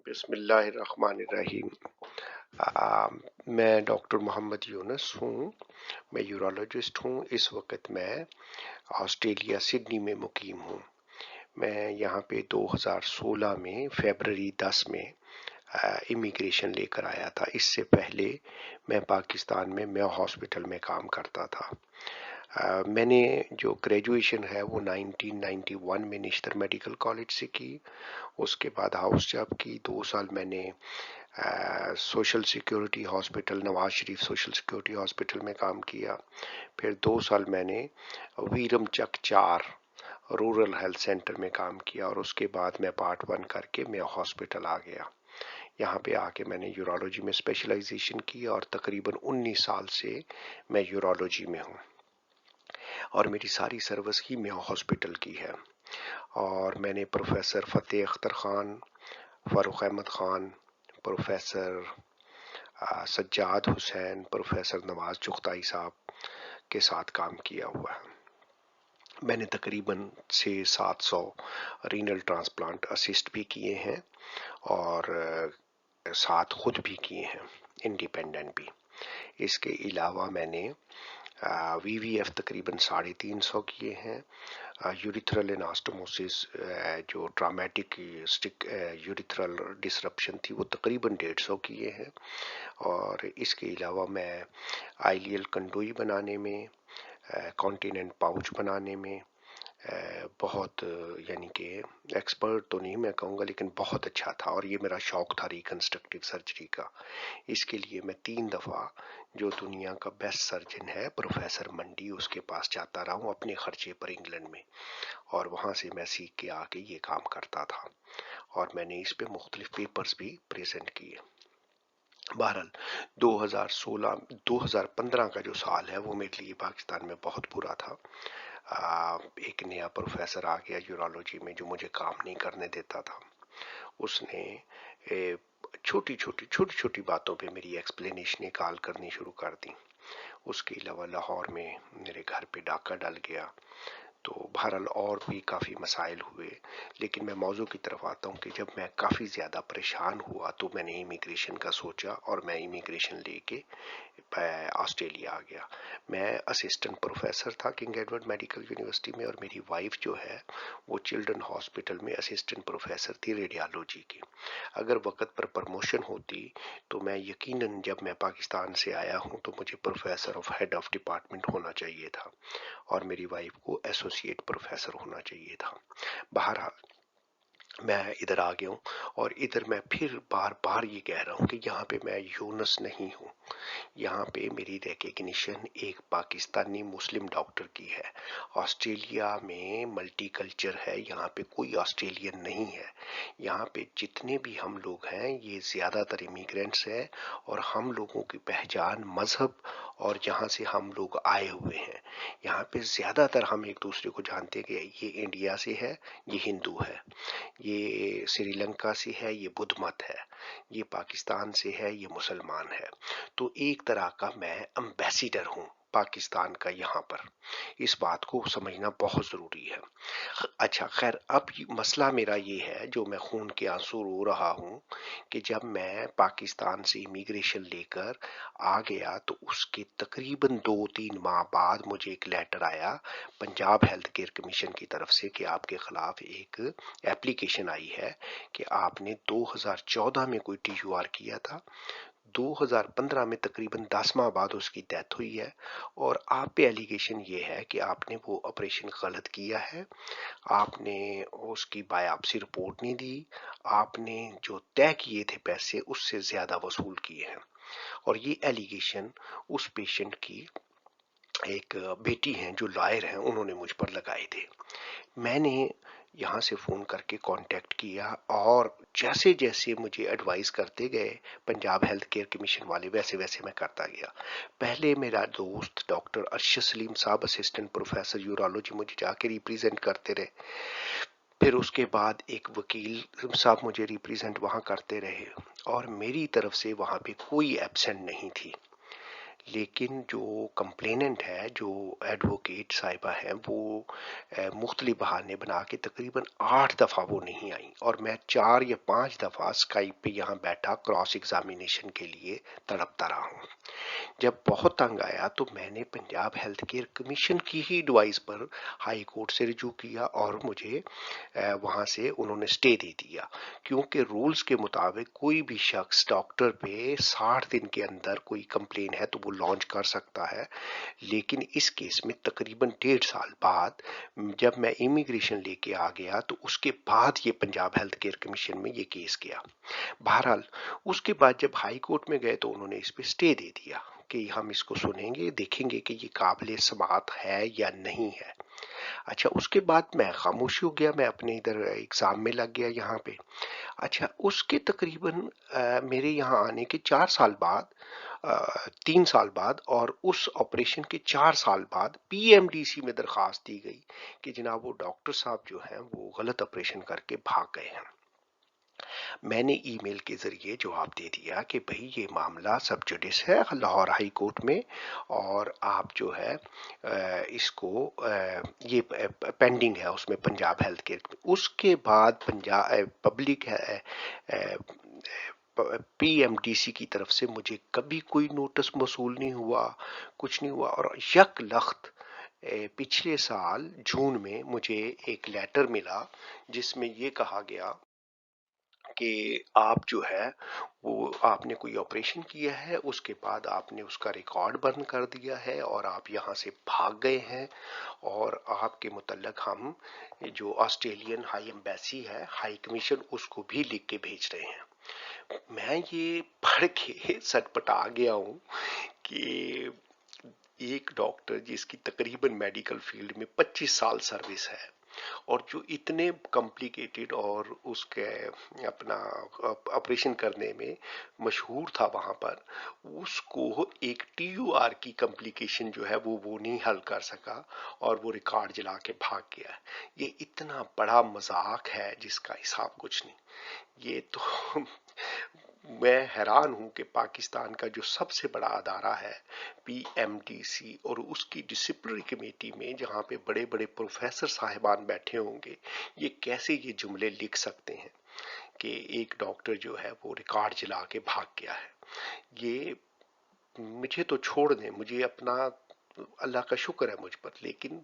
بسم اللہ الرحمن الرحیم۔ میں ڈاکٹر محمد یونس ہوں، میں یورولوجسٹ ہوں۔ اس وقت میں آسٹریلیا سڈنی میں مقیم ہوں۔ میں یہاں پہ 2016 میں فیبرری 10 میں امیگریشن لے کر آیا تھا۔ اس سے پہلے میں پاکستان میں میو ہاسپٹل میں کام کرتا تھا۔ میں نے جو گریجویشن ہے وہ 1991 میں نشتر میڈیکل کالج سے کی۔ اس کے بعد ہاؤس جاب کی 2 سال میں نے social security hospital Nawaz Sharif social security hospital میں کام کیا۔ پھر 2 سال میں نے ویرم چک 4 رورل ہیلتھ سینٹر میں کام کیا، اور اس کے بعد میں پارٹ 1 کر کے میں ہاسپٹل آ گیا۔ یہاں پہ آ کے میں نے یورولوجی میں اسپیشلائزیشن کی، اور تقریباً 19 سال سے میں یورولوجی میں ہوں، اور میری ساری سروس ہی میو ہاسپٹل کی ہے۔ اور میں نے پروفیسر فتح اختر خان، فاروق احمد خان، پروفیسر سجاد حسین، پروفیسر نواز چغتائی صاحب کے ساتھ کام کیا ہوا ہے۔ میں نے تقریباً 600-700 رینل ٹرانسپلانٹ اسسٹ بھی کیے ہیں، اور 7 خود بھی کیے ہیں، انڈیپینڈنٹ بھی۔ اس کے علاوہ میں نے وی وی ایف تقریباً 350 کیے ہیں۔ یوریتھرل اناسٹوموسس جو ٹرامیٹک یوریتھرل ڈسرپشن تھی وہ تقریباً 150 کیے ہیں۔ اور اس کے علاوہ میں آئیلیل کنڈوئی بنانے میں، کانٹیننٹ پاؤچ بنانے میں بہت یعنی کہ ایکسپرٹ تو نہیں میں کہوں گا، لیکن بہت اچھا تھا، اور یہ میرا شوق تھا ریکنسٹرکٹیو سرجری کا۔ اس کے لیے میں 3 دفعہ جو دنیا کا بیسٹ سرجن ہے پروفیسر منڈی، اس کے پاس جاتا رہا ہوں اپنے خرچے پر انگلینڈ میں، اور وہاں سے میں سیکھ کے آ کے یہ کام کرتا تھا، اور میں نے اس پہ مختلف پیپرز بھی پریزنٹ کیے۔ بہرحال 2015 کا جو سال ہے وہ میرے لیے پاکستان میں بہت برا تھا۔ ایک نیا پروفیسر آ گیا یورولوجی میں جو مجھے کام نہیں کرنے دیتا تھا۔ اس نے چھوٹی باتوں پہ میری ایکسپلینیشنیں کال کرنی شروع کر دی۔ اس کے علاوہ لاہور میں میرے گھر پہ ڈاکہ ڈل گیا۔ تو بہرحال اور بھی کافی مسائل ہوئے، لیکن میں موضوع کی طرف آتا ہوں کہ جب میں کافی زیادہ پریشان ہوا تو میں نے امیگریشن کا سوچا، اور میں امیگریشن لے کے آسٹریلیا آ گیا۔ میں اسسٹنٹ پروفیسر تھا کنگ ایڈورڈ میڈیکل یونیورسٹی میں، اور میری وائف جو ہے وہ چلڈرن ہاسپٹل میں اسسٹنٹ پروفیسر تھی ریڈیالوجی کی۔ اگر وقت پر پرموشن ہوتی تو میں یقیناً، جب میں پاکستان سے آیا ہوں تو مجھے professor of head of department ہونا چاہیے تھا، اور میری وائف کو ایسوسیٹ پروفیسر ہونا چاہیے تھا۔ بہرحال میں ادھر آ گیا ہوں، اور ادھر میں پھر بار بار یہ کہہ رہا ہوں کہ یہاں پہ میں یونس نہیں ہوں، یہاں پہ میری ریکگنیشن ایک پاکستانی مسلم ڈاکٹر کی ہے۔ آسٹریلیا میں ملٹی کلچر ہے، یہاں پہ کوئی آسٹریلین نہیں ہے۔ یہاں پہ جتنے بھی ہم لوگ ہیں یہ زیادہ تر امیگرینٹس ہیں، اور ہم لوگوں کی پہچان مذہب اور جہاں سے ہم لوگ آئے ہوئے ہیں۔ یہاں پہ زیادہ تر ہم ایک دوسرے کو جانتے ہیں کہ یہ انڈیا سے ہے، یہ ہندو ہے، یہ سری لنکا سے ہے، یہ بدھ مت ہے، یہ پاکستان سے ہے، یہ مسلمان ہے۔ تو ایک طرح کا میں امبیسیڈر ہوں پاکستان کا یہاں پر۔ اس بات کو سمجھنا بہت ضروری ہے۔ اچھا خیر، اب مسئلہ میرا یہ ہے جو میں خون کے آنسو رو رہا ہوں، کہ جب میں پاکستان سے امیگریشن لے کر آ گیا تو اس کے تقریباً 2-3 ماہ بعد مجھے ایک لیٹر آیا پنجاب ہیلتھ کیئر کمیشن کی طرف سے کہ آپ کے خلاف ایک ایپلیکیشن آئی ہے کہ آپ نے 2014 میں کوئی ٹی یو آر کیا تھا، 2015 میں تقریباً 10 ماہ بعد اس کی ڈیتھ ہوئی ہے، اور آپ پہ ایلیگیشن یہ ہے کہ آپ نے وہ آپریشن غلط کیا ہے، آپ نے اس کی بایوپسی رپورٹ نہیں دی، آپ نے جو طے کیے تھے پیسے اس سے زیادہ وصول کیے ہیں۔ اور یہ ایلیگیشن اس پیشنٹ کی ایک بیٹی ہیں جو لائر ہیں، انہوں نے مجھ پر لگائے تھے۔ میں نے یہاں سے فون کر کے کانٹیکٹ کیا، اور جیسے جیسے مجھے ایڈوائز کرتے گئے پنجاب ہیلتھ کیئر کمیشن والے، ویسے ویسے میں کرتا گیا۔ پہلے میرا دوست ڈاکٹر ارشد سلیم صاحب اسسٹنٹ پروفیسر یورولوجی مجھے جا کے ریپریزنٹ کرتے رہے، پھر اس کے بعد ایک وکیل صاحب مجھے ریپریزنٹ وہاں کرتے رہے، اور میری طرف سے وہاں پہ کوئی ایبسنٹ نہیں تھی۔ لیکن جو کمپلیننٹ ہے، جو ایڈوکیٹ صاحبہ ہیں، وہ مختلف بہانے بنا کے تقریباً 8 دفعہ وہ نہیں آئیں، اور میں 4 یا 5 دفعہ اسکائپ پہ یہاں بیٹھا کراس ایگزامینیشن کے لیے تڑپتا رہا ہوں۔ جب بہت تنگ آیا تو میں نے پنجاب ہیلتھ کیئر کمیشن کی ہی ایڈوائز پر ہائی کورٹ سے رجوع کیا، اور مجھے وہاں سے انہوں نے سٹے دے دیا، کیونکہ رولز کے مطابق کوئی بھی شخص ڈاکٹر پہ 60 دن کے اندر کوئی کمپلین ہے تو وہ لانچ کر سکتا ہے۔ لیکن اس کیس میں تقریباً 1.5 سال بعد جب میں امیگریشن لے کے آ گیا تو اس کے بعد یہ پنجاب ہیلتھ کیئر کمیشن میں یہ کیس گیا۔ بہرحال اس کے بعد جب ہائی کورٹ میں گئے تو انہوں نے اس پہ سٹے دے دیا کہ ہم اس کو سنیں گے، دیکھیں گے کہ یہ قابل سماعت ہے یا نہیں ہے۔ اچھا، اس کے بعد میں خاموش ہو گیا، میں اپنے ادھر ایگزام میں لگ گیا یہاں پہ۔ اچھا، اس کے تقریباً میرے یہاں آنے کے 4 سال بعد، 3 سال بعد، اور اس آپریشن کے 4 سال بعد پی ایم ڈی سی میں درخواست دی گئی کہ جناب وہ ڈاکٹر صاحب جو ہیں وہ غلط آپریشن کر کے بھاگ گئے ہیں۔ میں نے ای میل کے ذریعے جواب دے دیا کہ بھئی یہ معاملہ سب جوڈس ہے لاہور ہائی کورٹ میں، اور آپ جو ہے اس کو یہ پینڈنگ ہے اس میں پنجاب ہیلتھ کیئر۔ اس کے بعد Punjab public P M D C کی طرف سے مجھے کبھی کوئی نوٹس موصول نہیں ہوا، کچھ نہیں ہوا، اور یک لخت پچھلے سال جون میں مجھے ایک لیٹر ملا جس میں یہ کہا گیا کہ آپ جو ہے وہ آپ نے کوئی آپریشن کیا ہے، اس کے بعد آپ نے اس کا ریکارڈ بند کر دیا ہے اور آپ یہاں سے بھاگ گئے ہیں، اور آپ کے متعلق ہم جو آسٹریلین ہائی ایمبیسی ہے، ہائی کمیشن، اس کو بھی لکھ کے بھیج رہے ہیں۔ میں یہ پڑھ کے سٹ پٹا گیا ہوں کہ ایک ڈاکٹر جس کی تقریباً میڈیکل فیلڈ میں 25 سال سروس ہے، اور جو اتنے کمپلیکیٹڈ اور اس کے اپنا آپریشن کرنے میں مشہور تھا وہاں پر، اس کو ایک ٹی یو آر کی کمپلیکیشن جو ہے وہ نہیں حل کر سکا، اور وہ ریکارڈ جلا کے بھاگ گیا۔ یہ اتنا بڑا مذاق ہے جس کا حساب کچھ نہیں۔ یہ تو میں حیران ہوں کہ پاکستان کا جو سب سے بڑا ادارہ ہے پی ایم ڈی سی، اور اس کی ڈسپلنری کمیٹی میں جہاں پہ بڑے بڑے پروفیسر صاحبان بیٹھے ہوں گے، یہ کیسے یہ جملے لکھ سکتے ہیں کہ ایک ڈاکٹر جو ہے وہ ریکارڈ جلا کے بھاگ گیا ہے؟ یہ مجھے تو چھوڑ دیں، مجھے اپنا اللہ کا شکر ہے مجھ پر، لیکن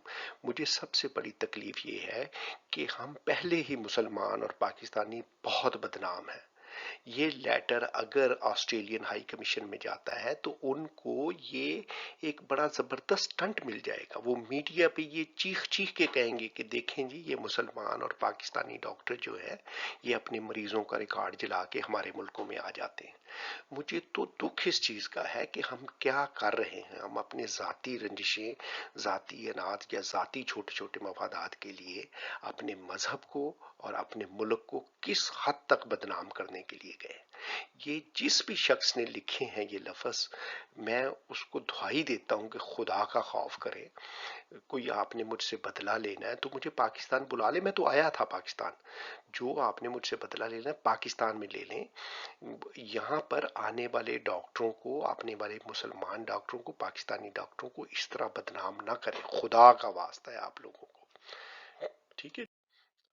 مجھے سب سے بڑی تکلیف یہ ہے کہ ہم پہلے ہی مسلمان اور پاکستانی بہت بدنام ہیں۔ یہ لیٹر اگر آسٹریلین ہائی کمیشن میں جاتا ہے تو ان کو یہ ایک بڑا زبردست سٹنٹ مل جائے گا، وہ میڈیا پہ یہ چیخ چیخ کے کہیں گے کہ دیکھیں جی یہ مسلمان اور پاکستانی ڈاکٹر جو ہے یہ اپنے مریضوں کا ریکارڈ جلا کے ہمارے ملکوں میں آ جاتے ہیں۔ مجھے تو دکھ اس چیز کا ہے کہ ہم کیا کر رہے ہیں، ہم اپنے ذاتی رنجشیں، ذاتی انات یا ذاتی چھوٹے چھوٹے مفادات کے لیے اپنے مذہب کو اور اپنے ملک کو کس حد تک بدنام کرنے کے لیے گئے۔ یہ جس بھی شخص نے لکھے ہیں یہ لفظ، میں اس کو دعائی دیتا ہوں کہ خدا کا خوف کرے۔ کوئی آپ نے مجھ سے بدلہ لینا ہے تو مجھے پاکستان بلا لے، میں تو آیا تھا پاکستان۔ جو آپ نے مجھ سے بدلہ لینا ہے پاکستان میں لے لیں۔ یہاں پر آنے والے ڈاکٹروں کو، آنے والے مسلمان ڈاکٹروں کو، پاکستانی ڈاکٹروں کو اس طرح بدنام نہ کریں، خدا کا واسطہ ہے آپ لوگوں کو، ٹھیک ہے؟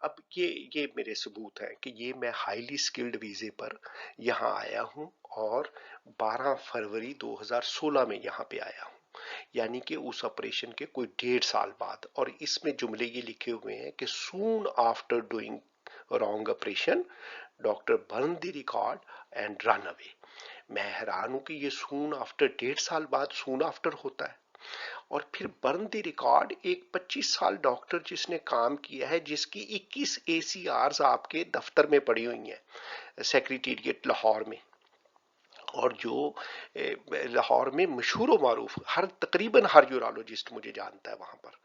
اب یہ میرے ثبوت ہیں کہ یہ میں ہائیلی سکلڈ ویزے پر یہاں آیا ہوں، اور 12 فروری 2016 میں یہاں پہ آیا ہوں، یعنی کہ اس آپریشن کے کوئی 1.5 سال بعد۔ اور اس میں جملے یہ لکھے ہوئے ہیں کہ soon after doing wrong operation doctor burn the record and run away. میں حیران ہوں کہ یہ سون آفٹر 1.5 سال بعد سون آفٹر ہوتا ہے، اور پھر برن دی ریکارڈ ایک 25 سال ڈاکٹر جس نے کام کیا ہے، جس کی 21 اے سی آرز آپ کے دفتر میں پڑی ہوئی ہیں سیکریٹریٹ لاہور میں، اور جو لاہور میں مشہور و معروف، تقریباً ہر یورالوجسٹ مجھے جانتا ہے وہاں پر،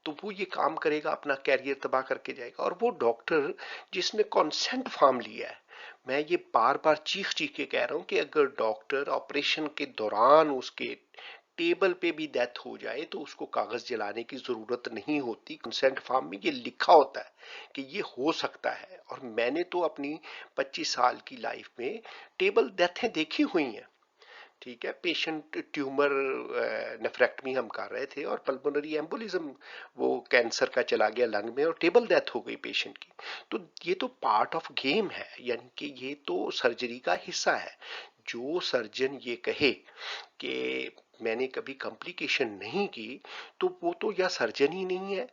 تو وہ یہ کام کرے گا، اپنا کیریئر تباہ کر کے جائے گا۔ اور وہ ڈاکٹر جس نے کانسینٹ فارم لیا ہے، میں یہ بار بار چیخ چیخ کے کہہ رہا ہوں کہ اگر ڈاکٹر آپریشن کے دوران اس کے ٹیبل پہ بھی ڈیتھ ہو جائے تو اس کو کاغذ جلانے کی ضرورت نہیں ہوتی، کنسینٹ فارم میں یہ لکھا ہوتا ہے کہ یہ ہو سکتا ہے۔ اور میں نے تو اپنی 25 سال کی لائف میں ٹیبل ڈیتھیں دیکھی ہوئی ہیں، ठीक है, पेशेंट ट्यूमर नेफ्रेक्टमी हम कर रहे थे और पल्मोनरी एम्बोलिज्म, वो कैंसर का चला गया लंग में और टेबल डेथ हो गई पेशेंट की। तो ये तो पार्ट ऑफ गेम है, यानी कि ये तो सर्जरी का हिस्सा है। जो सर्जन ये कहे कि मैंने कभी कॉम्प्लिकेशन नहीं की, तो वो तो या सर्जन ही नहीं है,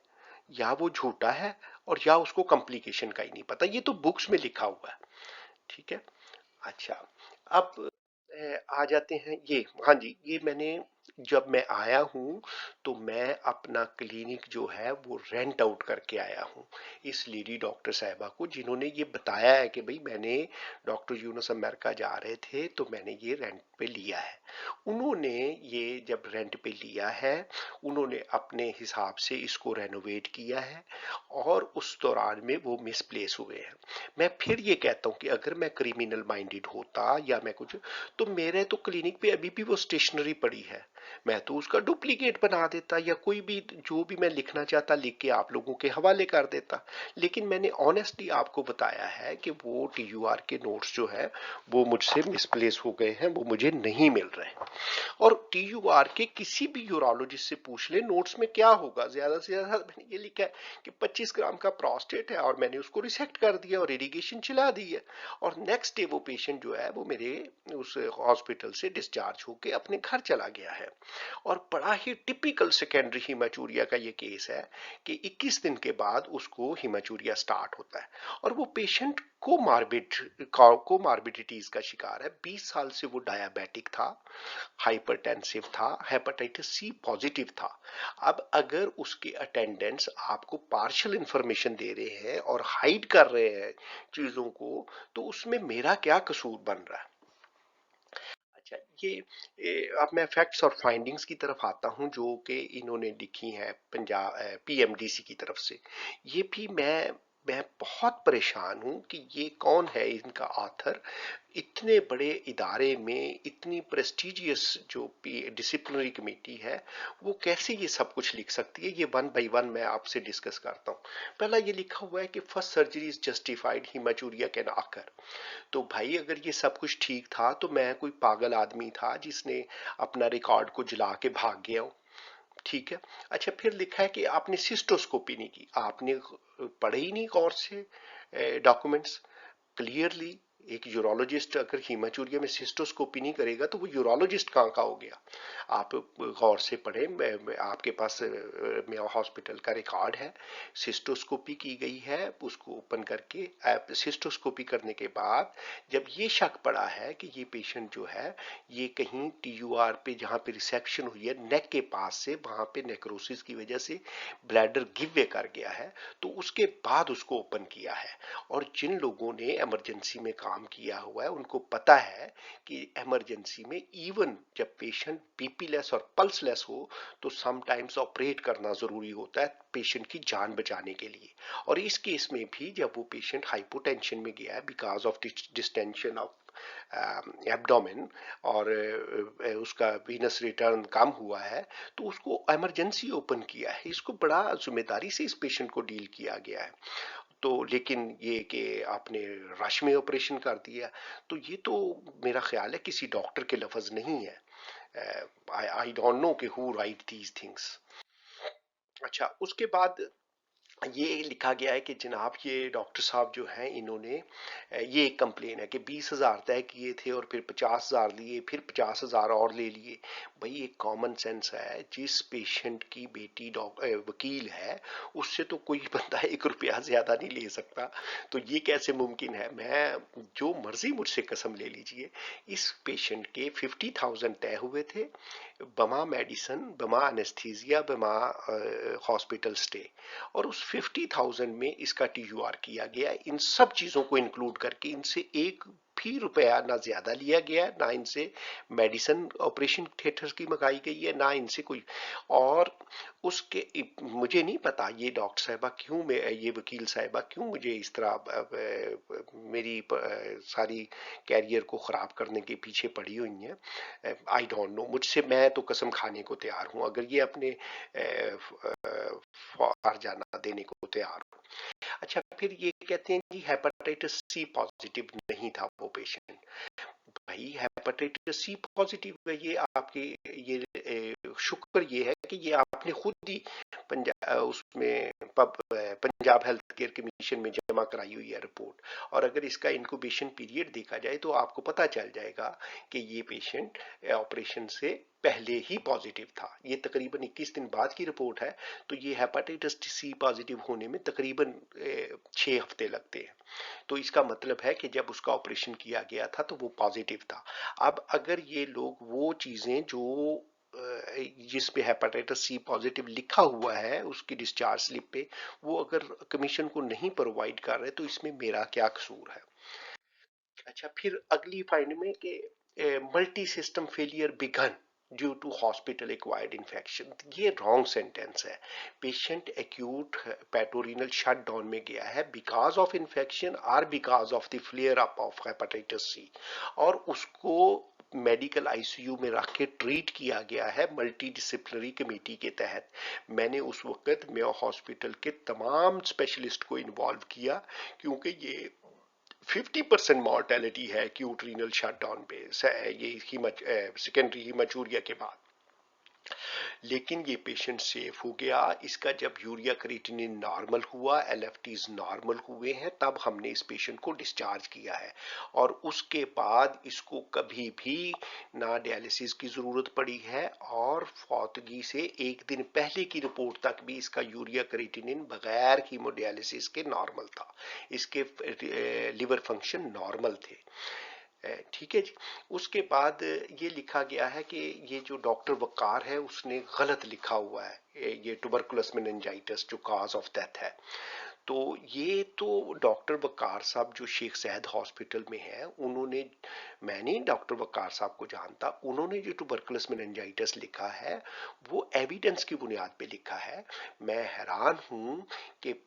या वो झूठा है, और या उसको कॉम्प्लिकेशन का ही नहीं पता। ये तो बुक्स में लिखा हुआ है। ठीक है। अच्छा, अब आ जाते हैं ये, हाँ जी, ये मैंने, जब मैं आया हूँ तो मैं अपना क्लिनिक जो है वो रेंट आउट करके आया हूँ इस लेडी डॉक्टर साहिबा को, जिन्होंने ये बताया है कि भाई मैंने, डॉक्टर यूनुस अमेरिका जा रहे थे तो मैंने ये रेंट पे लिया है। उन्होंने ये जब रेंट पे लिया है, उन्होंने अपने हिसाब से इसको रेनोवेट किया है, और उस दौरान में वो मिसप्लेस हुए हैं। मैं फिर ये कहता हूँ कि अगर मैं क्रिमिनल माइंडेड होता या मैं कुछ, तो मेरे तो क्लिनिक पे अभी भी वो स्टेशनरी पड़ी है, मैं तो उसका डुप्लीकेट बना देता, या कोई भी जो भी मैं लिखना चाहता लिख के आप लोगों के हवाले कर देता। लेकिन मैंने ऑनेस्टली आपको बताया है कि वो टीयूआर के नोट्स जो है वो मुझसे मिसप्लेस हो गए हैं, वो मुझे नहीं मिल रहे। और टीयूआर के किसी भी यूरोलॉजिस्ट से पूछ ले नोट्स में क्या होगा, ज्यादा से ज्यादा मैंने ये लिखा है कि 25 ग्राम का प्रोस्टेट है और मैंने उसको रिसेक्ट कर दिया और इरिगेशन चला दी है, और नेक्स्ट डे वो पेशेंट जो है वो मेरे उस हॉस्पिटल से डिस्चार्ज होके अपने घर चला गया है। और बड़ा ही टिपिकल सेकेंडरी हिमाचूरिया का ये केस है कि 21 दिन के बाद उसको हिमाचूरिया स्टार्ट होता है, और वो पेशेंट कोमार्बिडिटीज का शिकार है। 20 साल से वो डायबिटिक था, हाइपरटेंसिव था, हेपेटाइटिस सी पॉजिटिव था। अब अगर उसके अटेंडेंट्स आपको पार्शियल इंफॉर्मेशन दे रहे हैं और हाइड कर रहे हैं चीजों को, तो उसमें मेरा क्या कसूर बन रहा है? अच्छा, अब मैं फैक्ट्स और फाइंडिंग्स की तरफ आता हूं जो कि इन्होंने लिखी हैं पंजाब पीएमडीसी की तरफ से। ये भी मैं बहुत परेशान हूं कि ये कौन है इनका ऑथर। इतने बड़े इदारे में इतनी प्रेस्टिजियस जो डिसिप्लिनरी कमेटी है, वो कैसे ये सब कुछ लिख सकती है? ये वन बाय वन मैं आपसे डिस्कस करता हूँ। पहला ये लिखा हुआ है कि first surgery is justified, haematuria can occur. तो भाई अगर ये सब कुछ ठीक था तो मैं कोई पागल आदमी था जिसने अपना रिकॉर्ड को जला के भाग गया हूं? ठीक है। अच्छा, फिर लिखा है कि आपने सिस्टोस्कोपी नहीं की, आपने पढ़े ही नहीं कोर्स से डॉक्यूमेंट्स। क्लियरली एक यूरोलॉजिस्ट अगर हीमाचूरिया में सिस्टोस्कोपी नहीं करेगा तो वो यूरोलॉजिस्ट कहाँ का हो गया? आप गौर से पढ़े, आपके पास मेरा हॉस्पिटल का रिकॉर्ड है, सिस्टोस्कोपी की गई है, उसको ओपन करके सिस्टोस्कोपी करने के बाद जब ये शक पड़ा है कि ये पेशेंट जो है ये कहीं टीयूआर पे जहाँ पे रिसेक्शन हुई है नेक के पास से, वहां पे नेक्रोसिस की वजह से ब्लैडर गिव वे कर गया है, तो उसके बाद उसको ओपन किया है। और जिन लोगों ने इमरजेंसी में काम किया हुआ है उनको पता है कि इमरजेंसी में इवन जब पेशेंट बीपी लेस और पल्स लेस हो तो समटाइम्स ऑपरेट करना जरूरी होता है पेशेंट की जान बचाने के लिए। और इस केस में भी जब वो पेशेंट हाइपोटेंशन में गया है because of distension of abdomen, और उसका वीनस रिटर्न कम हुआ है, तो उसको इमरजेंसी ओपन किया है। इसको बड़ा जिम्मेदारी से इस पेशेंट को डील किया गया है। तो लेकिन ये कि आपने रश में ऑपरेशन कर दिया, तो ये तो मेरा ख्याल है किसी डॉक्टर के लफ्ज नहीं है। आई डोंट नो कि हु राइट दीज थिंग्स। अच्छा, उसके बाद ये लिखा गया है कि जनाब ये डॉक्टर साहब जो हैं इन्होंने, ये एक कंप्लेन है कि 20,000 तय किए थे और फिर 50,000 लिए, फिर 50,000 और ले लिए। भाई एक कॉमन सेंस है, जिस पेशेंट की बेटी वकील है उससे तो कोई बंदा 1 रुपया ज्यादा नहीं ले सकता। तो ये कैसे मुमकिन है? मैं जो मर्जी मुझसे कसम ले लीजिए, इस पेशेंट के 50,000 तय हुए थे, बमा मेडिसन, बमा एनेस्थीसिया, बमा हॉस्पिटल स्टे, और उस 50,000 में इसका टीयूआर किया गया। इन सब चीजों को इंक्लूड करके इनसे 1 भी रुपया ना ज्यादा लिया गया, ना इनसे मेडिसिन ऑपरेशन थिएटर्स की मंगाई गई है, ना इनसे कोई। और उसके मुझे नहीं पता ये डॉक्टर साहिबा क्यों, में ये वकील साहिबा क्यों मुझे इस तरह मेरी सारी कैरियर को खराब करने के पीछे पड़ी हुई हैं। आई डोंट नो, मुझसे, मैं तो कसम खाने को तैयार हूं अगर ये अपने फौर जाना देने को तैयार हो। अच्छा, फिर ये कहते हैं जी हेपेटाइटिस सी पॉजिटिव नहीं था वो पेशेंट। भाई हेपेटाइटिस सी पॉजिटिव है ये आपके, ये शुक्र ये है कि ये आपने खुद ही उसमें पंजाब हेल्थ केयर कमीशन में जमा कराई हुई है रिपोर्ट। और अगर इसका इंक्यूबेशन पीरियड देखा जाए तो आपको पता चल जाएगा कि ये पेशेंट ऑपरेशन से पहले ही पॉजिटिव था। ये तकरीबन 21 दिन बाद की रिपोर्ट है, तो ये हेपेटाइटिस सी पॉजिटिव होने में तकरीबन 6 हफ्ते लगते हैं। तो इसका मतलब है कि जब उसका ऑपरेशन किया गया था तो वो पॉजिटिव था। अब अगर ये लोग वो चीजें जो जिस पे हेपेटाइटिस सी पॉजिटिव लिखा हुआ है उसकी डिस्चार्ज स्लिप पे, वो अगर कमीशन को नहीं प्रोवाइड कर रहे तो इसमें मेरा क्या कसूर है। अच्छा, फिर अगली फाइंड में कि multi system failure began due to hospital acquired infection, ये रॉन्ग सेंटेंस है। Patient acute hepatorenal shut down में गया है बिकॉज ऑफ इन्फेक्शन और because of the flare up of hepatitis C, और उसको मेडिकल आईसीयू में रख के ट्रीट किया गया है मल्टी डिसिप्लिनरी कमेटी के तहत। मैंने उस वक्त मेयो हॉस्पिटल के तमाम स्पेशलिस्ट को इन्वॉल्व किया, क्योंकि ये 50% मॉर्टेलिटी है एक्यूट रीनल शटडाउन पे, ये सेकेंडरी हीमेचूरिया के बाद। लेकिन ये पेशेंट सेफ हो गया। इसका जब यूरिया क्रिएटिनिन नॉर्मल हुआ, एलएफटीज नॉर्मल हुए हैं, तब हमने इस पेशेंट को डिस्चार्ज किया है। और उसके बाद इसको कभी भी ना डायलिसिस की जरूरत पड़ी है, और फौतगी से एक दिन पहले की रिपोर्ट तक भी इसका यूरिया क्रिएटिनिन बगैर कीमोडायलिसिस के नॉर्मल था। इसके लिवर फंक्शन नॉर्मल थे। ठीक है जी। उसके बाद ये लिखा गया है कि ये जो डॉक्टर वकार है उसने गलत लिखा हुआ है ये ट्यूबरकुलस मेनिंजाइटिस जो काज ऑफ डेथ है। तो ये तो डॉक्टर वकार साहब जो शेख ज़ायद हॉस्पिटल में है, उन्होंने, मैं नहीं डॉक्टर वकार साहब को जानता, उन्होंने जो ट्यूबरकुलस मेनिंजाइटिस लिखा है वो एविडेंस की बुनियाद पे लिखा है। मैं हैरान हूं कि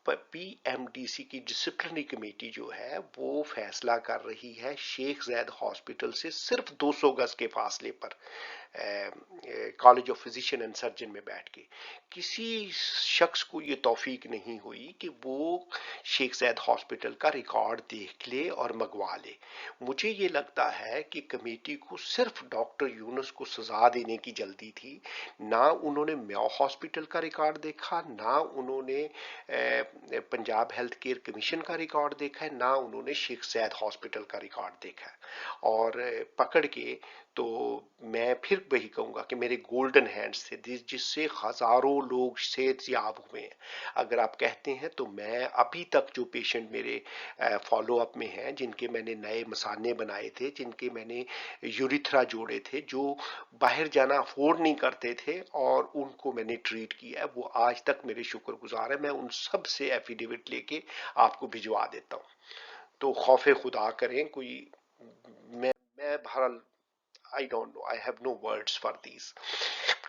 पीएमडीसी की डिसिप्लिनरी कमेटी जो है वो फैसला कर रही है शेख ज़ायद हॉस्पिटल से सिर्फ 200 गज के फासले पर, college of physician and surgeon में बैठ के। किसी शख्स को ये तौफीक नहीं हुई कि वो शेख ज़ायद हॉस्पिटल का रिकॉर्ड देख ले और मंगवा ले। मुझे ये लगता है कि कमेटी को सिर्फ डॉक्टर यूनुस को सजा देने की जल्दी थी। ना उन्होंने म्याओ हॉस्पिटल का रिकॉर्ड देखा, ना उन्होंने पंजाब हेल्थ केयर कमीशन का रिकॉर्ड देखा है, ना उन्होंने शेख ज़ायद हॉस्पिटल का रिकॉर्ड देखा है। और पकड़ के, तो मैं फिर वही कहूंगा कि मेरे गोल्डन हैंड्स थे जिससे हजारों लोग सेहतयाब हुए हैं। अगर आप कहते हैं तो मैं अभी तक जो पेशेंट मेरे फॉलो अप में हैं, जिनके मैंने नए मसाने बनाए थे, जिनके मैंने यूरिथ्रा जोड़े थे, जो बाहर जाना अफोर्ड नहीं करते थे, और उनको मैंने ट्रीट किया है, वो आज तक मेरे शुक्रगुजार है। मैं उन सब से एफिडेविट लेके आपको भिजवा देता हूँ। तो खौफे खुदा करें कोई, मैं बहरहाल I don't know, I have no words for this.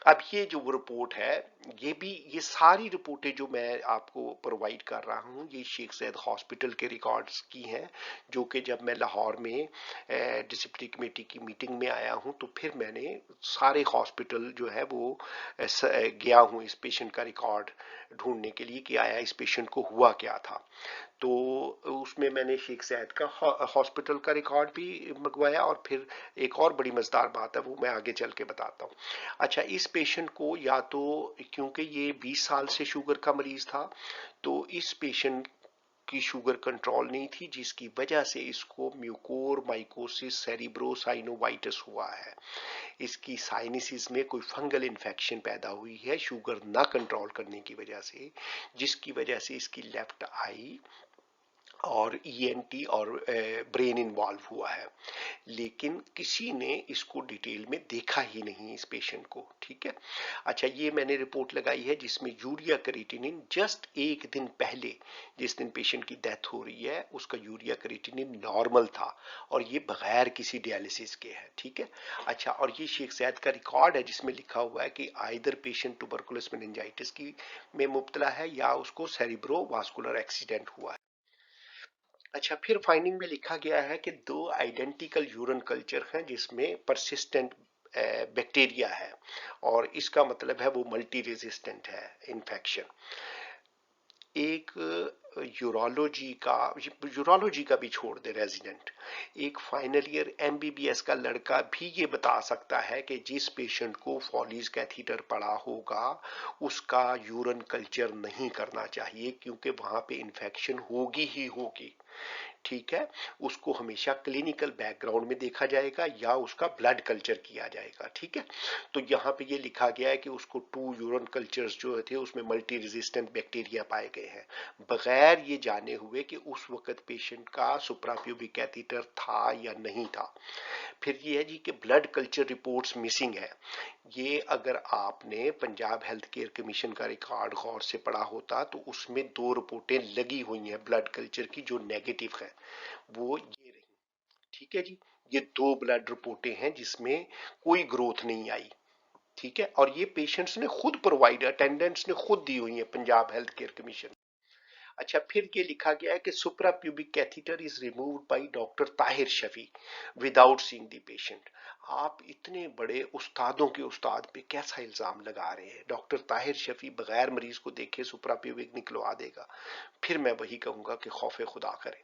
अब ये जो रिपोर्ट है, ये भी, ये सारी रिपोर्टें जो मैं आपको प्रोवाइड कर रहा हूँ ये शेख ज़ायद हॉस्पिटल के रिकॉर्ड्स की हैं, जो कि जब मैं लाहौर में डिसिप्लिनरी कमेटी की मीटिंग में आया हूँ तो फिर मैंने सारे हॉस्पिटल जो है वो गया हूँ इस पेशेंट का रिकॉर्ड ढूंढने के लिए कि आया इस पेशेंट को हुआ क्या था। तो उसमें मैंने शेख ज़ायद का हॉस्पिटल का रिकॉर्ड भी मंगवाया, और फिर एक और बड़ी मजेदार बात है वो मैं आगे चल के बताता हूँ। अच्छा, इस पेशेंट को या तो, क्योंकि ये 20 साल से शुगर का मरीज था, तो इस पेशेंट की शुगर कंट्रोल नहीं थी, जिसकी वजह से इसको म्यूकोर माइकोसिस सेरिब्रोसाइनोवाइटिस हुआ है। इसकी साइनसिस में कोई फंगल इन्फेक्शन पैदा हुई है शुगर ना कंट्रोल करने की वजह से, जिसकी वजह से इसकी लेफ्ट आई और ईएनटी और ब्रेन इन्वॉल्व हुआ है। लेकिन किसी ने इसको डिटेल में देखा ही नहीं इस पेशेंट को। ठीक है। अच्छा, ये मैंने रिपोर्ट लगाई है जिसमें यूरिया क्रिएटिनिन जस्ट एक दिन पहले, जिस दिन पेशेंट की डेथ हो रही है, उसका यूरिया क्रिएटिनिन नॉर्मल था, और ये बगैर किसी डायलिसिस के है। ठीक है। अच्छा, और ये शेख ज़ायद का रिकॉर्ड है जिसमें लिखा हुआ है कि आइदर पेशेंट ट्यूबरकुलस मेनिंजाइटिस की में मुब्तला है या उसको सेरिब्रो वास्कुलर एक्सीडेंट हुआ है। अच्छा, फिर फाइंडिंग में लिखा गया है कि 2 आइडेंटिकल यूरिन कल्चर हैं जिसमें परसिस्टेंट बैक्टीरिया है, और इसका मतलब है वो मल्टी रेजिस्टेंट है इन्फेक्शन। एक यूरोलॉजी का भी छोड़ दे रेजिडेंट, एक फाइनल ईयर एमबीबीएस का लड़का भी ये बता सकता है कि जिस पेशेंट को फॉलीज कैथीटर पड़ा होगा उसका यूरिन कल्चर नहीं करना चाहिए, क्योंकि वहां पे इन्फेक्शन होगी ही होगी। ठीक है, उसको हमेशा क्लिनिकल बैकग्राउंड में देखा जाएगा या उसका ब्लड कल्चर किया जाएगा। ठीक है, तो यहाँ पे ये लिखा गया है कि उसको 2 यूरिन कल्चर्स जो थे उसमें मल्टी रेजिस्टेंट बैक्टीरिया पाए गए हैं, बगैर ये जाने हुए कि उस वक्त पेशेंट का सुप्राप्यूबिक कैथीटर था या नहीं था। फिर ये है जी कि ब्लड कल्चर रिपोर्ट्स मिसिंग है। ये अगर आपने पंजाब हेल्थ केयर कमीशन का रिकॉर्ड गौर से पढ़ा होता तो उसमें 2 रिपोर्टें लगी हुई हैं ब्लड कल्चर की जो नेगेटिव है, वो ये रही। ठीक है जी, ये 2 ब्लड रिपोर्टें हैं जिसमें कोई ग्रोथ नहीं आई। ठीक है, और ये पेशेंट्स ने खुद प्रोवाइड, अटेंडेंट्स ने खुद दी हुई है पंजाब हेल्थ केयर कमीशन। अच्छा, फिर ये लिखा गया है कि suprapubic catheter is removed by doctor Tahir Shafi without seeing the patient. आप इतने बड़े उस्तादों के उस्ताद पे कैसा इल्जाम लगा रहे हैं? डॉक्टर ताहिर शफी बगैर मरीज को देखे सुप्राप्यूबिक निकलवा देगा? फिर मैं वही कहूंगा कि खौफ खुदा करें।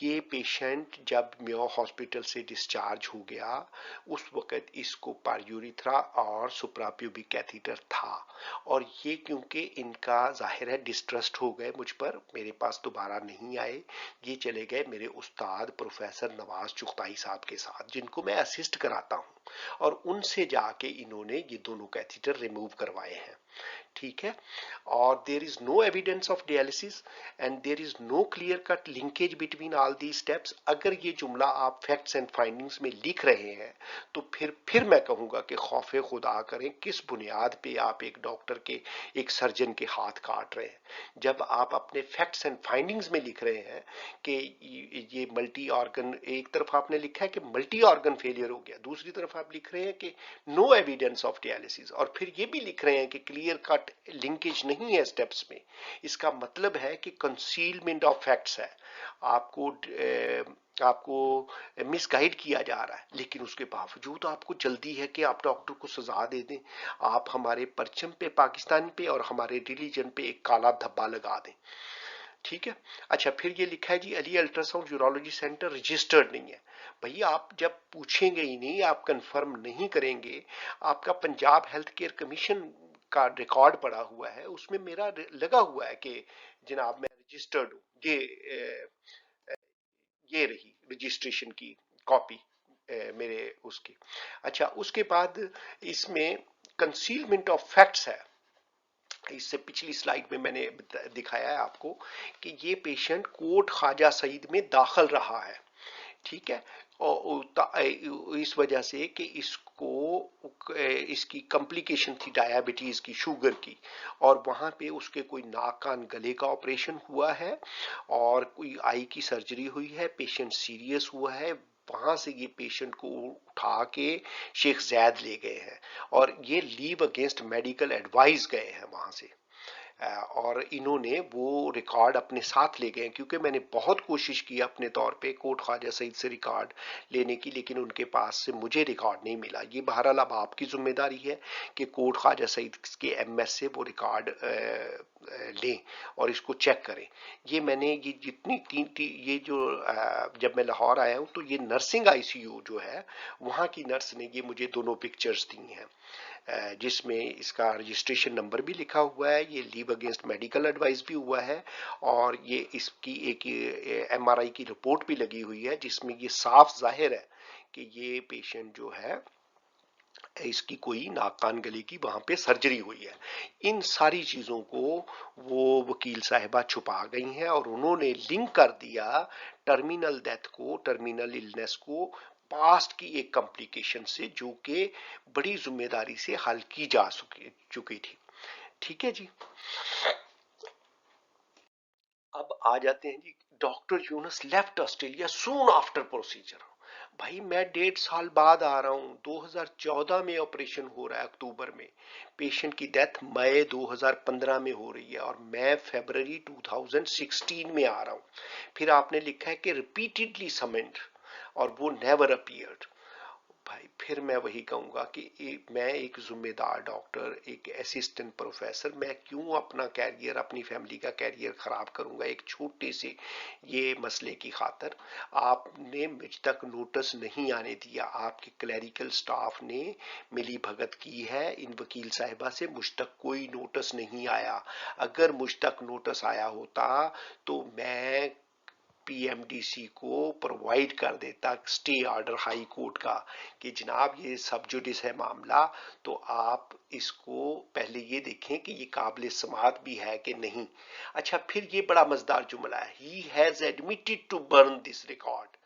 ये पेशेंट जब मेयो हॉस्पिटल से डिस्चार्ज हो गया उस वक्त इसको पारयूरिथ्रा और सुप्राप्यूबिक कैथीटर था, और ये क्योंकि इनका जाहिर है डिस्ट्रस्ट हो गए मुझ पर, मेरे पास दोबारा नहीं आए, ये चले गए मेरे उस्ताद प्रोफेसर नवाज चुगताई साहब के साथ जिनको मैं असिस्ट कराता हूँ, और उनसे जाके इन्होंने ये दोनों कैथीटर रिमूव करवाए हैं। ठीक है, और there is no evidence of dialysis and there is no clear cut linkage between all the steps. अगर ये जुमला आप फैक्ट्स एंड फाइंडिंग्स में लिख रहे हैं तो फिर मैं कहूंगा कि खौफे खुदा करें, किस बुनियाद पे आप एक डॉक्टर के, एक सर्जन के हाथ काट रहे हैं? जब आप अपने फैक्ट्स एंड फाइंडिंग्स में लिख रहे हैं कि ये मल्टी ऑर्गन, एक तरफ आपने लिखा है कि मल्टी ऑर्गन फेलियर हो गया, दूसरी तरफ आप लिख रहे हैं कि नो एविडेंस ऑफ डायलिसिस, और फिर ये भी लिख रहे हैं कि क्लियर कट लिंकेज नहीं है स्टेप्स में, इसका मतलब है कि कंसीलमेंट ऑफ फैक्ट्स है, आपको मिसगाइड किया जा रहा है। लेकिन उसके बावजूद आपको जल्दी है कि आप डॉक्टर को सजा दे दें, आप हमारे परचम पे, पाकिस्तानी पे और हमारे रिलीजन पे एक काला धब्बा लगा दें। ठीक है, अच्छा, फिर ये लिखा है जी Ali ultrasound urology centre registered नहीं है। भैया आप जब पूछेंगे ही नहीं, आप कंफर्म नहीं करेंगे, आपका पंजाब हेल्थ केयर कमीशन का रिकॉर्ड पड़ा हुआ है, उसमें मेरा लगा हुआ है कि जनाब मैं रजिस्टर्ड हूँ, ये रही रजिस्ट्रेशन की कॉपी मेरे उसकी। अच्छा, उसके बाद इसमें कंसीलमेंट ऑफ फैक्ट्स है। इससे पिछली स्लाइड में मैंने दिखाया है आपको कि ये पेशेंट कोट ख्वाजा सईद में दाखिल रहा है। ठीक है, और इस वजह से कि इसकी कॉम्प्लिकेशन थी डायबिटीज की, शुगर की, और वहां पे उसके कोई नाक कान गले का ऑपरेशन हुआ है और कोई आई की सर्जरी हुई है, पेशेंट सीरियस हुआ है। वहां से ये पेशेंट को उठा के शेख जैद ले गए हैं और ये लीव अगेंस्ट मेडिकल एडवाइस गए हैं वहां से। और इन्होंने वो रिकॉर्ड अपने साथ ले गए, क्योंकि मैंने बहुत कोशिश की अपने तौर पे कोट ख्वाजा सईद से रिकॉर्ड लेने की, लेकिन उनके पास से मुझे रिकॉर्ड नहीं मिला। ये बहरहाल अब आपकी जिम्मेदारी है कि कोट ख्वाजा सईद के एमएस से वो रिकॉर्ड लें और इसको चेक करें। ये मैंने ये जितनी ये जो जब मैं लाहौर आया हूँ तो ये नर्सिंग आईसीयू जो है वहाँ की नर्स ने ये मुझे दोनों पिक्चर्स दी हैं, जिसमें इसका रजिस्ट्रेशन नंबर भी लिखा हुआ है, ये लीव अगेंस्ट मेडिकल एडवाइस भी हुआ है, और ये इसकी एक एमआरआई की रिपोर्ट भी लगी हुई है जिसमें ये साफ जाहिर है कि ये पेशेंट जो है इसकी कोई नाक कान गले की वहां पे सर्जरी हुई है। इन सारी चीजों को वो वकील साहिबा छुपा गई हैं और उन्होंने लिंक कर दिया टर्मिनल डेथ को, टर्मिनल इलनेस को पास्ट की एक कॉम्प्लिकेशन से, जो कि बड़ी जिम्मेदारी से हल की जा चुकी थी। ठीक है जी, अब आ जाते हैं जी, doctor Yunus left Australia soon after procedure. भाई मैं 1.5 साल बाद आ रहा हूं, 2014 में ऑपरेशन हो रहा है अक्टूबर में, पेशेंट की डेथ मई 2015 में हो रही है और मैं फरवरी 2016 में आ रहा हूं। फिर आपने लिखा है कि रिपीटेडली समन्ड और वो नेवर अपीयर्ड। भाई फिर मैं वही कहूंगा कि मैं एक जिम्मेदार डॉक्टर, एक असिस्टेंट प्रोफेसर, मैं क्यों अपना कैरियर, अपनी फैमिली का कैरियर खराब करूंगा एक छोटे से ये मसले की खातर। आपने मुझ तक नोटिस नहीं आने दिया, आपके क्लरिकल स्टाफ ने मिली भगत की है इन वकील साहिबा से, मुझ तक कोई नोटिस नहीं आया। अगर मुझ तक नोटिस आया होता तो मैं पीएमडीसी को प्रोवाइड कर देता स्टे ऑर्डर हाई कोर्ट का कि जनाब ये सब जुडिस है मामला, तो आप इसको पहले ये देखें कि ये काबिल समात भी है कि नहीं। अच्छा, फिर ये बड़ा मजेदार जुमला है, he has admitted to burn this record.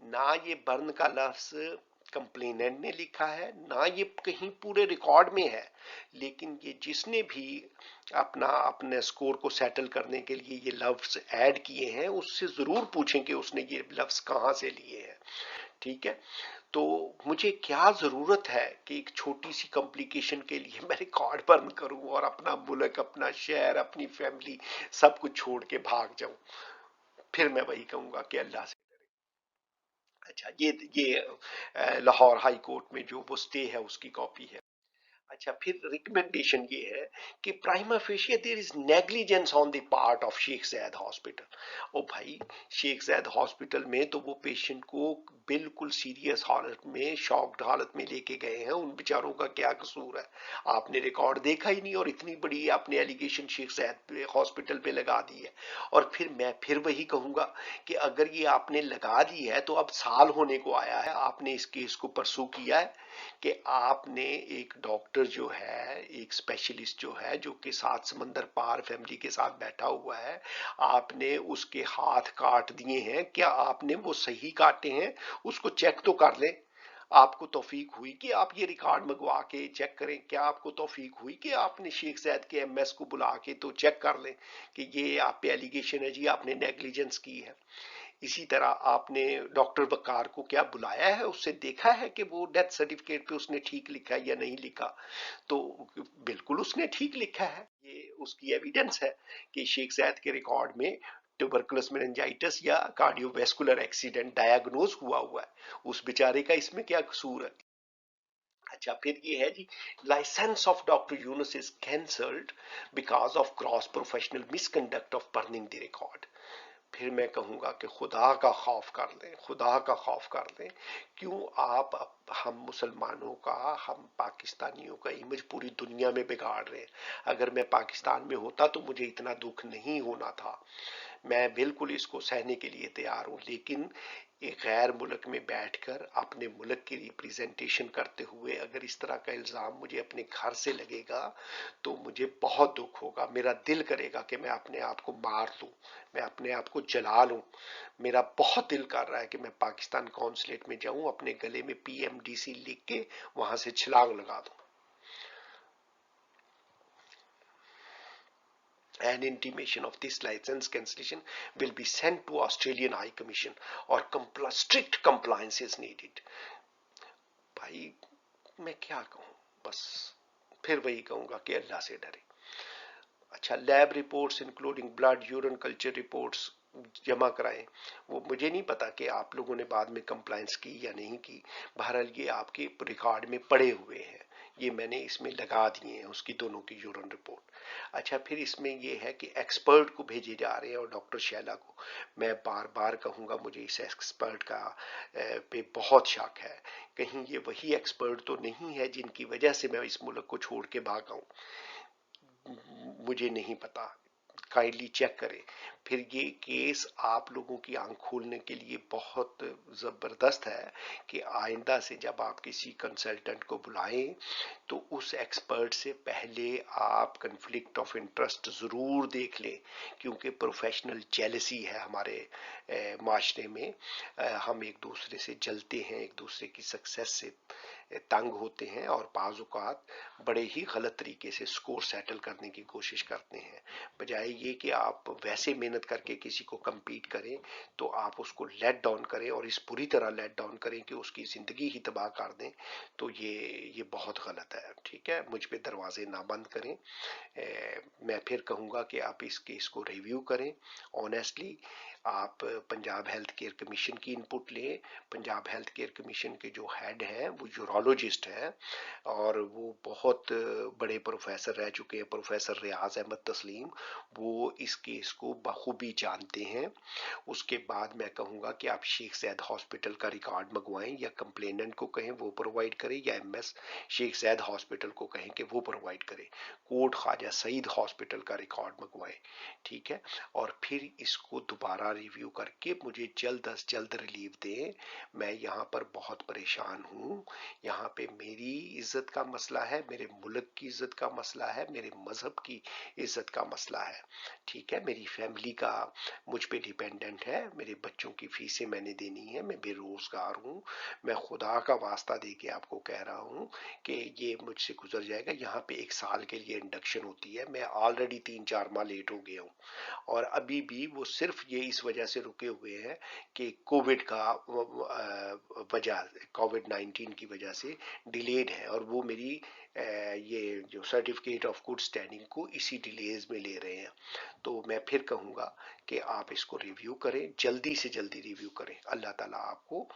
ना ये बर्न का लफ्ज कंप्लेनेंट ने लिखा है, ना ये कहीं पूरे रिकॉर्ड में है, लेकिन ये जिसने भी अपने स्कोर को सेटल करने के लिए ये लफ्ज ऐड किए हैं उससे जरूर पूछें कि उसने ये लफ्ज कहां से लिए हैं। ठीक है, तो मुझे क्या जरूरत है कि एक छोटी सी कॉम्प्लिकेशन के लिए मैं रिकॉर्ड बर्न करूं और अपना मुल्क, अपना शहर, अपनी फैमिली सब कुछ छोड़ के भाग जाऊं। फिर मैं वही कहूंगा कि अल्लाह से। अच्छा, ये लाहौर हाई कोर्ट में जो वो स्टे है उसकी कॉपी है। अच्छा, फिर रिकमेंडेशन ये है कि prima facie there is negligence on the part of Sheikh Zayed hospital. ओ भाई, शेख ज़ैद हॉस्पिटल में तो वो पेशेंट को बिल्कुल सीरियस हालत में, शॉक्ड हालत में लेके गए हैं, उन बेचारों का क्या कसूर है? आपने रिकॉर्ड देखा ही नहीं और इतनी बड़ी आपने एलिगेशन शेख ज़ैद हॉस्पिटल पे लगा दी है। और फिर मैं फिर वही कहूंगा कि अगर ये आपने लगा दी है तो अब साल होने को आया है, आपने इस केस को परसू किया है कि आपने एक डॉक्टर जो है, एक स्पेशलिस्ट जो है, जो कि सात समंदर पार फैमिली के साथ बैठा हुआ है, आपने उसके हाथ काट दिए हैं, क्या आपने वो सही काटे हैं? उसको चेक तो कर लें। आपको तौफीक हुई कि आप ये रिकॉर्ड मंगवा के चेक करें? क्या आपको तौफीक हुई कि आपने शेख ज़ैद के एमएस को बुला के तो चेक कर लें कि ये आप पे एलिगेशन है जी, आपने नेग्लिजेंस की है? इसी तरह आपने डॉक्टर वकार को क्या बुलाया है, उससे देखा है कि वो डेथ सर्टिफिकेट पे उसने ठीक लिखा है या नहीं लिखा? तो बिल्कुल उसने ठीक लिखा है, ये उसकी एविडेंस है कि शेख ज़ैद के रिकॉर्ड में ट्यूबरकुलस मेनिंजाइटिस या कार्डियोवैस्कुलर एक्सीडेंट डायग्नोज हुआ है। उस बेचारे का इसमें क्या कसूर है? अच्छा, फिर ये है जी, licence of doctor Yunus is cancelled because of gross professional misconduct of burning the record. फिर मैं कहूंगा कि खुदा का खौफ कर लें, खुदा का खौफ कर लें। क्यों आप हम मुसलमानों का, हम पाकिस्तानियों का इमेज पूरी दुनिया में बिगाड़ रहे हैं? अगर मैं पाकिस्तान में होता तो मुझे इतना दुख नहीं होना था, मैं बिल्कुल इसको सहने के लिए तैयार हूं। लेकिन एक गैर मुल्क में बैठकर अपने मुल्क की रिप्रेजेंटेशन करते हुए अगर इस तरह का इल्ज़ाम मुझे अपने घर से लगेगा तो मुझे बहुत दुख होगा। मेरा दिल करेगा कि मैं अपने आप को मार दूं, मैं अपने आप को जला लूं। मेरा बहुत दिल कर रहा है कि मैं पाकिस्तान कॉन्सुलेट में जाऊं, अपने गले में पीएमडीसी लिख के वहां से छलांग लगा दूं। An intimation of this license cancellation will be sent to Australian High Commission or strict compliance is needed। भाई मैं क्या कहूं, बस फिर वही कहूंगा कि अल्लाह से डरे। अच्छा, lab reports including blood, urine culture reports जमा कराएं। वो मुझे नहीं पता कि आप लोगों ने बाद में कंप्लाइंस की या नहीं की, बहरहाल ये आपके रिकॉर्ड में पड़े हुए हैं, ये मैंने इसमें लगा दिए हैं उसकी दोनों की यूरिन रिपोर्ट। अच्छा, फिर इसमें ये है कि एक्सपर्ट को भेजे जा रहे हैं और डॉक्टर शैला को मैं बार बार कहूंगा, मुझे इस एक्सपर्ट का पे बहुत शक है, कहीं ये वही एक्सपर्ट तो नहीं है जिनकी वजह से मैं इस मुल्क को छोड़ के भागा हूं। मुझे नहीं पता, काइंडली चेक करें। फिर ये केस आप लोगों की आंख खोलने के लिए बहुत जबरदस्त है कि आइंदा से जब आप किसी कंसल्टेंट को बुलाएं तो उस एक्सपर्ट से पहले आप कन्फ्लिक्ट ऑफ इंटरेस्ट जरूर देख लें, क्योंकि प्रोफेशनल जेलसी है हमारे माशरे में। हम एक दूसरे से जलते हैं, एक दूसरे की सक्सेस से तंग होते हैं और बाज़ औक़ात बड़े ही गलत तरीके से स्कोर सेटल करने की कोशिश करते हैं। बजाय ये कि आप वैसे मेहनत करके किसी को compete करें तो आप उसको लेट डाउन करें और इस पूरी तरह लेट डाउन करें कि उसकी ज़िंदगी ही तबाह कर दें, तो ये बहुत गलत है। ठीक है, मुझ पे दरवाजे ना बंद करें। मैं फिर कहूँगा कि आप इस केस को रिव्यू करें ऑनेस्टली, آپ پنجاب ہیلتھ کیئر کمیشن کی انپٹ لیں. پنجاب ہیلتھ کیئر کمیشن کے جو ہیڈ ہیں وہ یورولوجسٹ ہیں اور وہ بہت بڑے پروفیسر رہ چکے ہیں. پروفیسر ریاض احمد تسلیم وہ اس کیس کو بخوبی جانتے ہیں. اس کے بعد میں کہوں گا کہ آپ شیخ زید ہاسپٹل کا ریکارڈ منگوائیں یا کمپلیننٹ کو کہیں وہ پرووائڈ کرے یا ایم ایس شیخ زید ہاسپٹل کو کہیں کہ وہ پرووائڈ کرے. کوٹ خواجہ سعید ہاسپٹل کا ریکارڈ منگوائیں. ٹھیک ہے. اور پھر اس کو دوبارہ ریویو کر کے مجھے جلد از جلد ریلیف دیں. میں یہاں پر بہت پریشان ہوں. یہاں پہ میری عزت کا مسئلہ ہے, میرے ملک کی عزت کا مسئلہ ہے, میرے مذہب کی عزت کا مسئلہ ہے. ٹھیک ہے. میری فیملی کا مجھ پہ ڈیپینڈنٹ ہے, میرے بچوں کی فیسیں میں نے دینی ہے, میں بے روزگار ہوں. میں خدا کا واسطہ دے کے آپ کو کہہ رہا ہوں کہ یہ مجھ سے گزر جائے گا. یہاں پہ 1 سال کے لیے انڈکشن ہوتی ہے. میں آلریڈی 3-4 ماہ لیٹ ہو گیا ہوں اور ابھی بھی وہ صرف یہ اس وجہ سے رکے ہوئے ہیں کہ کووڈ کا وجہ, کووڈ-19 کی وجہ سے ڈیلیڈ ہے اور وہ میری یہ جو سرٹیفکیٹ آف گڈ اسٹینڈنگ کو اسی ڈیلیز میں لے رہے ہیں. تو میں پھر کہوں گا کہ آپ اس کو ریویو کریں, جلدی سے جلدی ریویو کریں. اللہ تعالیٰ آپ کو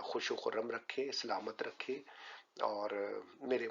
خوش و خرم رکھے, سلامت رکھے. اور میرے